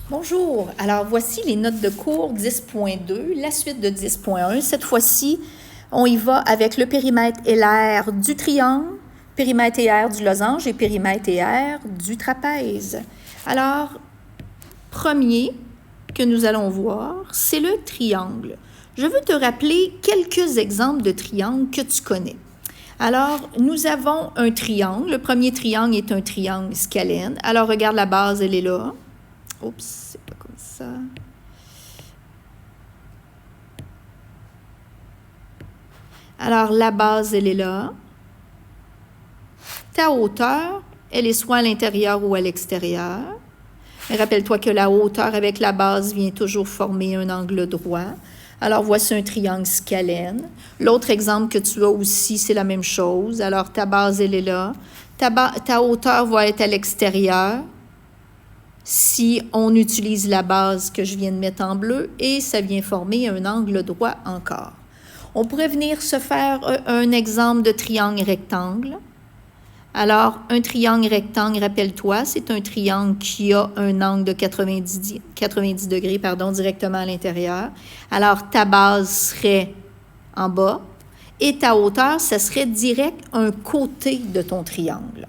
Bonjour, alors voici les notes de cours 10.2, la suite de 10.1. Cette fois-ci, on y va avec le périmètre et l'aire du triangle, périmètre et aire du losange et périmètre et aire du trapèze. Alors, premier que nous allons voir, c'est le triangle. Je veux te rappeler quelques exemples de triangles que tu connais. Alors, nous avons un triangle. Le premier triangle est un triangle scalène. Alors, regarde la base, elle est là. Oups, c'est pas comme ça. Alors, la base, elle est là. Ta hauteur, elle est soit à l'intérieur ou à l'extérieur. Mais rappelle-toi que la hauteur avec la base vient toujours former un angle droit. Alors, voici un triangle scalène. L'autre exemple que tu as aussi, c'est la même chose. Alors, ta base, elle est là. Ta hauteur va être à l'extérieur si on utilise la base que je viens de mettre en bleu et ça vient former un angle droit encore. On pourrait venir se faire un exemple de triangle rectangle. Alors, un triangle rectangle, rappelle-toi, c'est un triangle qui a un angle de 90 degrés directement à l'intérieur. Alors, ta base serait en bas et ta hauteur, ça serait direct un côté de ton triangle.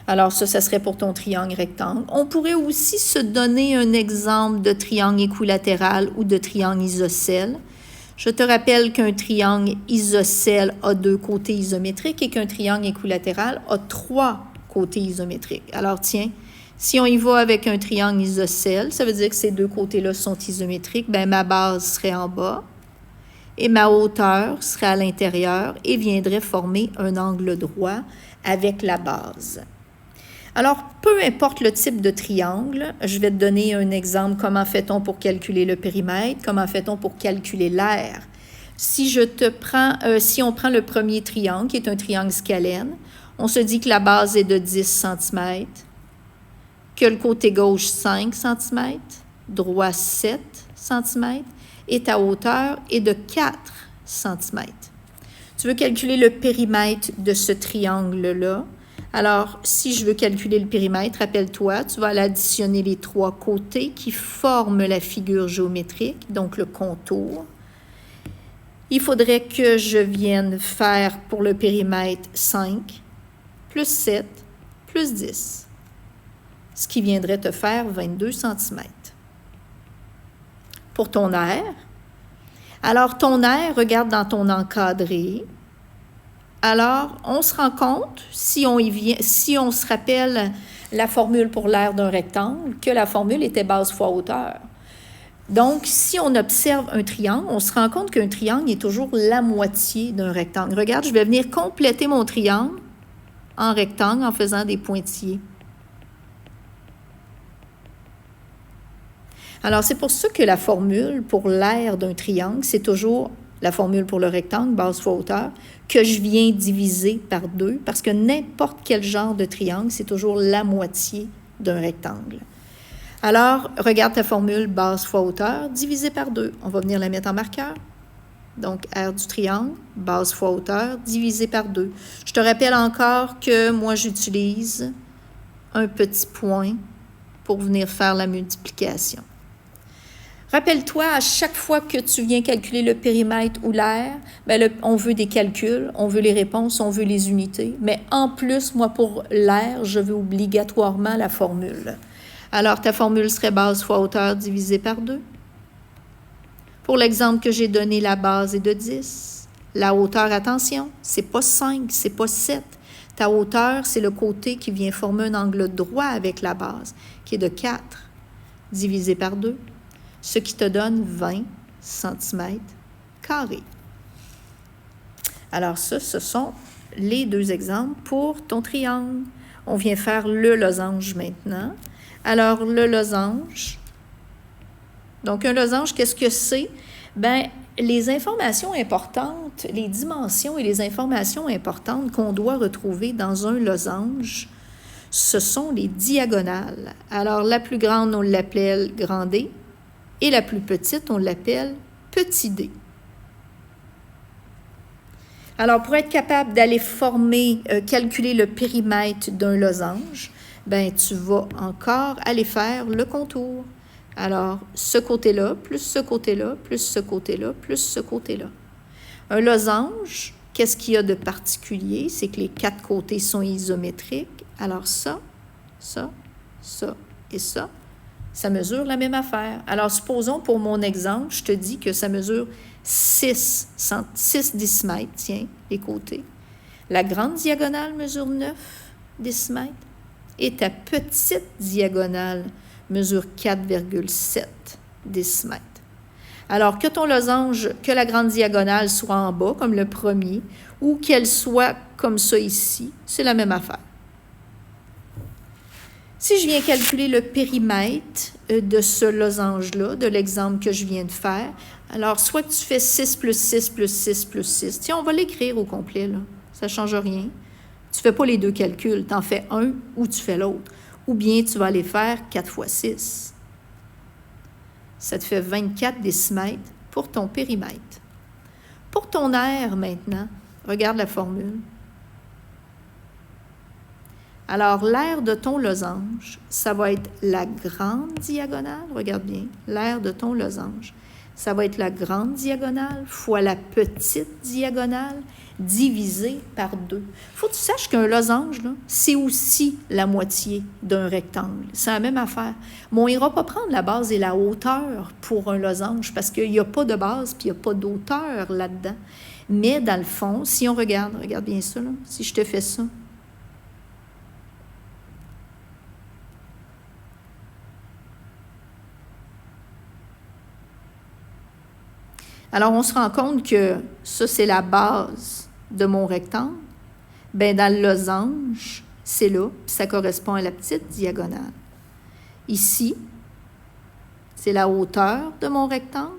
Alors, ça serait pour ton triangle rectangle. On pourrait aussi se donner un exemple de triangle équilatéral ou de triangle isocèle. Je te rappelle qu'un triangle isocèle a 2 côtés isométriques et qu'un triangle équilatéral a 3 côtés isométriques. Alors, tiens, si on y va avec un triangle isocèle, ça veut dire que ces 2 côtés-là sont isométriques. Bien, ma base serait en bas et ma hauteur serait à l'intérieur et viendrait former un angle droit avec la base. Alors, peu importe le type de triangle, je vais te donner un exemple. Comment fait-on pour calculer le périmètre? Comment fait-on pour calculer l'aire? Si on prend le premier triangle, qui est un triangle scalène, on se dit que la base est de 10 cm, que le côté gauche 5 cm, droit 7 cm, et ta hauteur est de 4 cm. Tu veux calculer le périmètre de ce triangle-là. Alors, si je veux calculer le périmètre, rappelle-toi, tu vas aller additionner les 3 côtés qui forment la figure géométrique, donc le contour. Il faudrait que je vienne faire pour le périmètre 5, plus 7, plus 10, ce qui viendrait te faire 22 cm. Pour ton aire, alors ton aire, regarde dans ton encadré. Alors, on se rend compte, si on se rappelle la formule pour l'aire d'un rectangle, que la formule était base fois hauteur. Donc, si on observe un triangle, on se rend compte qu'un triangle est toujours la moitié d'un rectangle. Regarde, je vais venir compléter mon triangle en rectangle en faisant des pointillés. Alors, c'est pour ça que la formule pour l'aire d'un triangle, c'est toujours la formule pour le rectangle, base fois hauteur, que je viens diviser par 2, parce que n'importe quel genre de triangle, c'est toujours la moitié d'un rectangle. Alors, regarde ta formule base fois hauteur, divisé par 2. On va venir la mettre en marqueur. Donc, aire du triangle, base fois hauteur, divisé par 2. Je te rappelle encore que moi, j'utilise un petit point pour venir faire la multiplication. Rappelle-toi, à chaque fois que tu viens calculer le périmètre ou l'aire, on veut des calculs, on veut les réponses, on veut les unités. Mais en plus, moi, pour l'aire, je veux obligatoirement la formule. Alors, ta formule serait base fois hauteur divisé par 2. Pour l'exemple que j'ai donné, la base est de 10. La hauteur, attention, c'est pas 5, c'est pas 7. Ta hauteur, c'est le côté qui vient former un angle droit avec la base, qui est de 4, divisé par 2. Ce qui te donne 20 cm². Alors ça, ce sont les 2 exemples pour ton triangle. On vient faire le losange maintenant. Alors, le losange. Donc, un losange, qu'est-ce que c'est? Bien, les informations importantes, les dimensions et les informations importantes qu'on doit retrouver dans un losange, ce sont les diagonales. Alors, la plus grande, on l'appelle grand D. Et la plus petite, on l'appelle petit d. Alors, pour être capable d'aller calculer le périmètre d'un losange, ben tu vas encore aller faire le contour. Alors, ce côté-là, plus ce côté-là, plus ce côté-là, plus ce côté-là. Un losange, qu'est-ce qu'il y a de particulier? C'est que les 4 côtés sont isométriques. Alors ça, ça, ça et ça, ça mesure la même affaire. Alors, supposons pour mon exemple, je te dis que ça mesure 6 décimètres, tiens, les côtés. La grande diagonale mesure 9 décimètres et ta petite diagonale mesure 4,7 décimètres. Alors, que ton losange, que la grande diagonale soit en bas, comme le premier, ou qu'elle soit comme ça ici, c'est la même affaire. Si je viens calculer le périmètre de ce losange-là, de l'exemple que je viens de faire, alors soit que tu fais 6 plus 6 plus 6 plus 6. Tiens, on va l'écrire au complet, là. Ça ne change rien. Tu ne fais pas les 2 calculs, tu en fais un ou tu fais l'autre. Ou bien tu vas aller faire 4 fois 6. Ça te fait 24 décimètres pour ton périmètre. Pour ton aire maintenant, regarde la formule. Alors, l'aire de ton losange, ça va être la grande diagonale, regarde bien, l'aire de ton losange, ça va être la grande diagonale fois la petite diagonale divisée par 2. Il faut que tu saches qu'un losange, là, c'est aussi la moitié d'un rectangle. C'est la même affaire. Mais on n'ira pas prendre la base et la hauteur pour un losange parce qu'il n'y a pas de base puis il n'y a pas d'auteur là-dedans. Mais dans le fond, si on regarde bien ça, là, si je te fais ça, alors, on se rend compte que ça, c'est la base de mon rectangle. Bien, dans le losange, c'est là, puis ça correspond à la petite diagonale. Ici, c'est la hauteur de mon rectangle.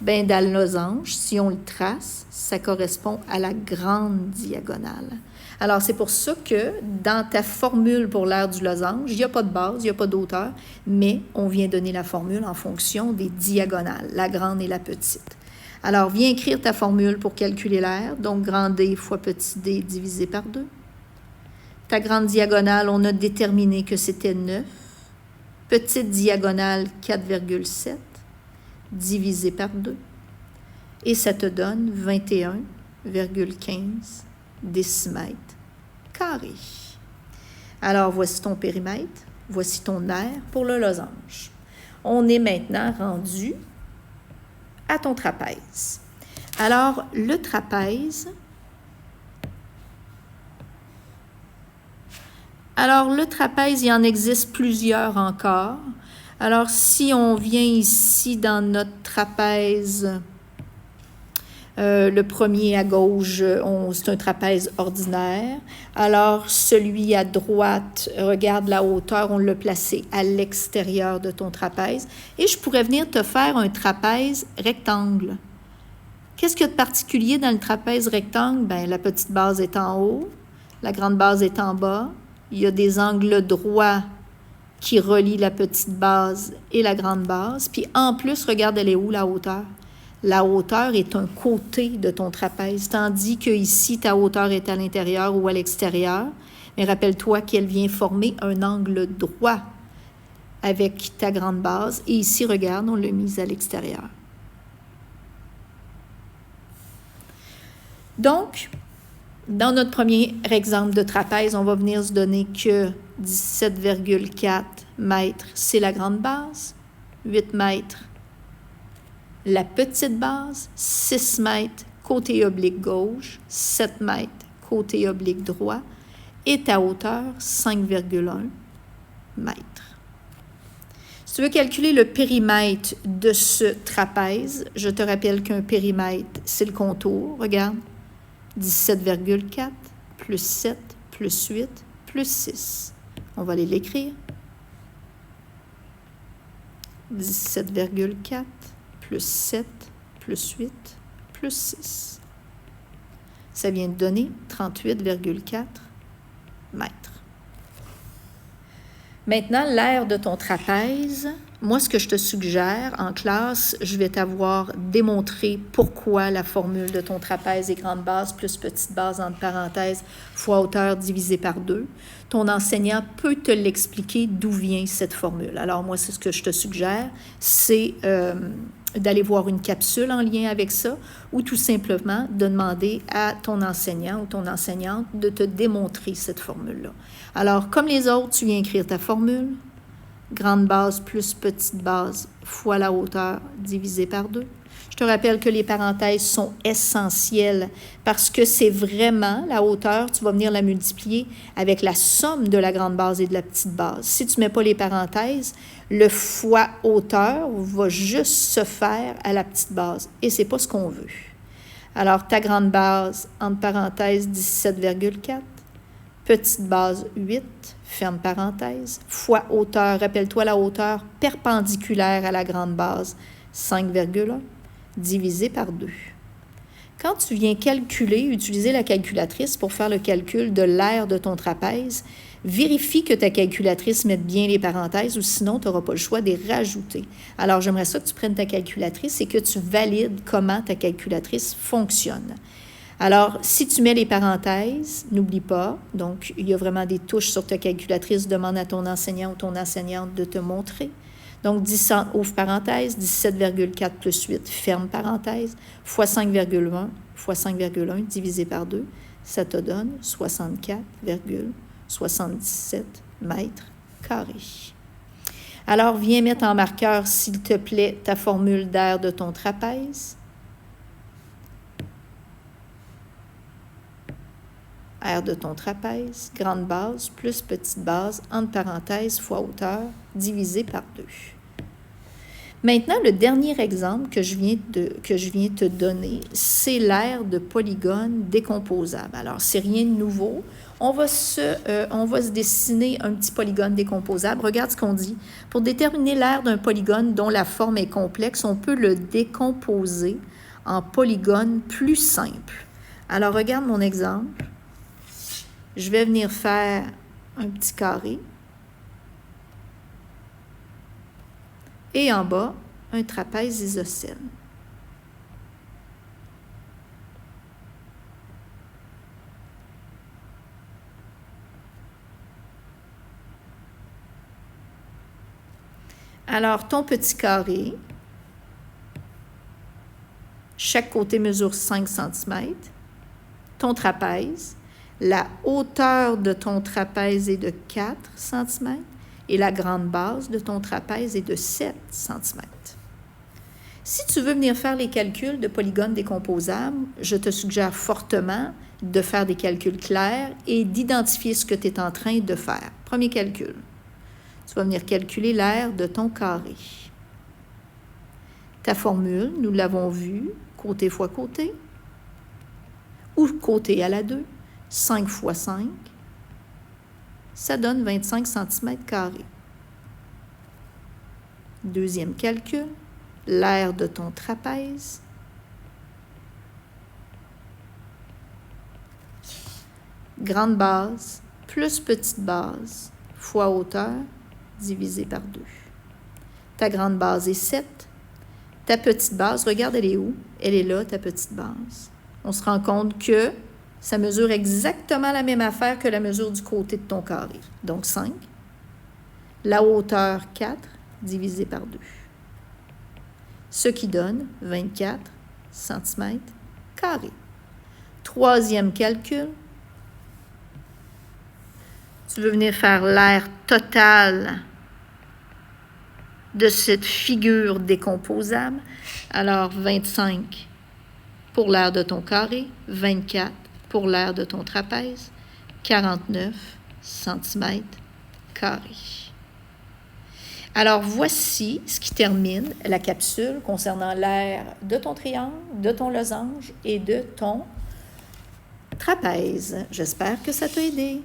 Bien, dans le losange, si on le trace, ça correspond à la grande diagonale. Alors, c'est pour ça que dans ta formule pour l'aire du losange, il n'y a pas de base, il n'y a pas d'auteur, mais on vient donner la formule en fonction des diagonales, la grande et la petite. Alors, viens écrire ta formule pour calculer l'aire. Donc, grand D fois petit d divisé par 2. Ta grande diagonale, on a déterminé que c'était 9. Petite diagonale, 4,7 divisé par 2. Et ça te donne 21,15 décimètres carrés. Alors, voici ton périmètre. Voici ton aire pour le losange. On est maintenant rendu à ton trapèze. Alors, le trapèze, il en existe plusieurs encore. Alors, si on vient ici dans notre trapèze, le premier à gauche, c'est un trapèze ordinaire. Alors, celui à droite, regarde la hauteur, on l'a placé à l'extérieur de ton trapèze. Et je pourrais venir te faire un trapèze rectangle. Qu'est-ce qu'il y a de particulier dans le trapèze rectangle? Bien, la petite base est en haut, la grande base est en bas. Il y a des angles droits qui relient la petite base et la grande base. Puis en plus, regarde, elle est où la hauteur? La hauteur est un côté de ton trapèze, tandis que ici, ta hauteur est à l'intérieur ou à l'extérieur. Mais rappelle-toi qu'elle vient former un angle droit avec ta grande base. Et ici, regarde, on l'a mise à l'extérieur. Donc, dans notre premier exemple de trapèze, on va venir se donner que 17,4 mètres, c'est la grande base, 8 mètres, la petite base, 6 mètres, côté oblique gauche, 7 mètres, côté oblique droit, et ta hauteur, 5,1 mètres. Si tu veux calculer le périmètre de ce trapèze, je te rappelle qu'un périmètre, c'est le contour, regarde, 17,4 plus 7 plus 8 plus 6. On va aller l'écrire. 17,4 plus 7 plus 8 plus 6. Ça vient de donner 38,4 mètres. Maintenant, l'aire de ton trapèze, moi, ce que je te suggère en classe, je vais t'avoir démontré pourquoi la formule de ton trapèze est grande base plus petite base entre parenthèses fois hauteur divisé par 2. Ton enseignant peut te l'expliquer d'où vient cette formule. Alors moi, c'est ce que je te suggère, c'est d'aller voir une capsule en lien avec ça ou tout simplement de demander à ton enseignant ou ton enseignante de te démontrer cette formule-là. Alors, comme les autres, tu viens écrire ta formule, grande base plus petite base fois la hauteur divisé par 2. Je te rappelle que les parenthèses sont essentielles parce que c'est vraiment la hauteur, tu vas venir la multiplier avec la somme de la grande base et de la petite base. Si tu ne mets pas les parenthèses, le fois hauteur va juste se faire à la petite base et ce n'est pas ce qu'on veut. Alors, ta grande base, entre parenthèses, 17,4. Petite base 8, ferme parenthèse, fois hauteur, rappelle-toi la hauteur perpendiculaire à la grande base, 5,1, divisé par 2. Quand tu viens calculer, utiliser la calculatrice pour faire le calcul de l'aire de ton trapèze, vérifie que ta calculatrice mette bien les parenthèses ou sinon tu n'auras pas le choix de les rajouter. Alors, j'aimerais ça que tu prennes ta calculatrice et que tu valides comment ta calculatrice fonctionne. Alors, si tu mets les parenthèses, n'oublie pas, donc il y a vraiment des touches sur ta calculatrice, demande à ton enseignant ou ton enseignante de te montrer. Donc, ouvre parenthèse, 17,4 plus 8, ferme parenthèse, fois 5,1, fois 5,1 divisé par 2, ça te donne 64,77 mètres carrés. Alors, viens mettre en marqueur, s'il te plaît, ta formule d'aire de ton trapèze. Aire de ton trapèze, grande base plus petite base, entre parenthèses, fois hauteur, divisé par 2. Maintenant, le dernier exemple que je viens te donner, c'est l'aire de polygone décomposable. Alors, c'est rien de nouveau. On va se dessiner un petit polygone décomposable. Regarde ce qu'on dit. Pour déterminer l'aire d'un polygone dont la forme est complexe, on peut le décomposer en polygones plus simples. Alors, regarde mon exemple. Je vais venir faire un petit carré. Et en bas, un trapèze isocèle. Alors, ton petit carré, chaque côté mesure 5 cm. Ton trapèze, la hauteur de ton trapèze est de 4 cm et la grande base de ton trapèze est de 7 cm. Si tu veux venir faire les calculs de polygones décomposables, je te suggère fortement de faire des calculs clairs et d'identifier ce que tu es en train de faire. Premier calcul. Tu vas venir calculer l'aire de ton carré. Ta formule, nous l'avons vue, côté fois côté, ou côté à la 2, 5 fois 5, ça donne 25 cm². Deuxième calcul, l'aire de ton trapèze. Grande base plus petite base fois hauteur divisé par 2. Ta grande base est 7. Ta petite base, regarde, elle est où? Elle est là, ta petite base. On se rend compte que ça mesure exactement la même affaire que la mesure du côté de ton carré. Donc 5. La hauteur 4 divisé par 2. Ce qui donne 24 cm². Troisième calcul. Tu veux venir faire l'aire totale de cette figure décomposable. Alors, 25 pour l'aire de ton carré, 24 pour l'aire de ton trapèze, 49 cm². Alors, voici ce qui termine la capsule concernant l'aire de ton triangle, de ton losange et de ton trapèze. J'espère que ça t'a aidé.